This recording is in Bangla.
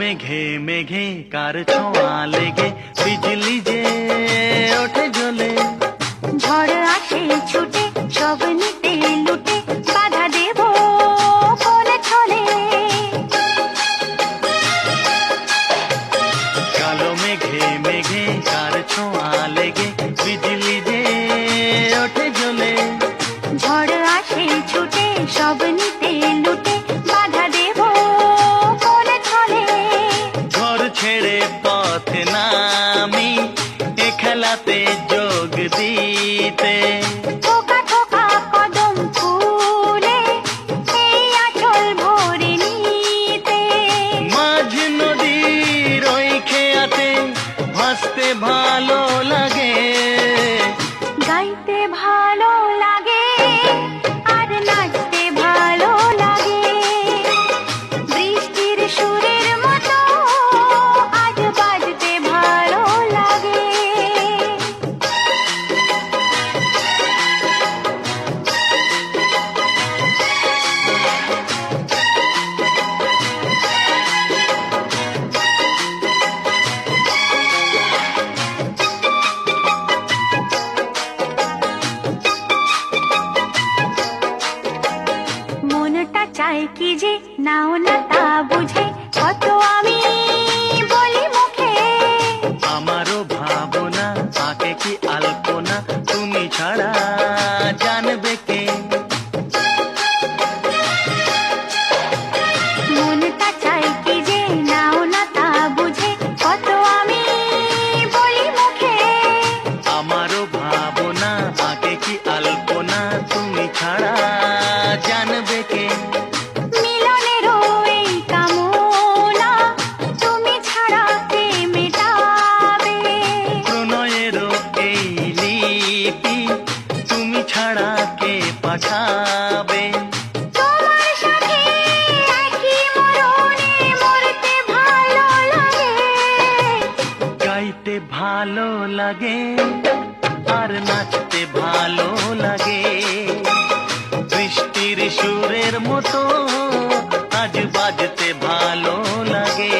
মেঘে মেঘে কার ছোঁয়া লেগে বিজলি যে ওঠে জ্বলে। ঝড় আসে ছুটে সব নিতে লুটে বাধা দেব কোনে ছলে। কালো মেঘে মেঘে কার ছোঁয়া লেগে বিজলি যে ওঠে জ্বলে। ঝড় আসে ছুটে সব নিতে লুটে বাধা দেব কোনে ছলে। ঘর ছেড়ে পথ নামি এ খেলাতে যোগ দিতে। থোকা থোকা কদম ফুলে এই আঁচল ভরে নিতে। মাঝ নদীর ওই খেয়াতে ভাসতে ভালো লাগে। গাইতে ভালো লাগে আর নাচতে ভালো লাগে। বৃষ্টির সুরের মতো আজ বাজতে ভালো লাগে। মনটা চায় কি যে নাও না তা বুঝে কত আমি বলি মুখে। আমারও ভাবনা আঁকে কি আলপনা তুমি ছাড়া জানবে কে। মনটা চায় কি যে নাও না তা বুঝে কত আমি বলি মুখে। আমারও ভাবনা আঁকে কি আলপনা তুমি ছাড়া জানবে কে। মিলনেরও এই কামনা তুমি ছাড়া কে মেটাবে। প্রণয়েরও এই লিপি তুমি ছাড়া কে পাঠাবে। তোমার সাথে একই মরণে মরতে ভালো লাগে। গাইতে ভালো লাগে আর নাচতে ভালো লাগে। বৃষ্টির সুরের মতো আজ বাজতে ভালো লাগে।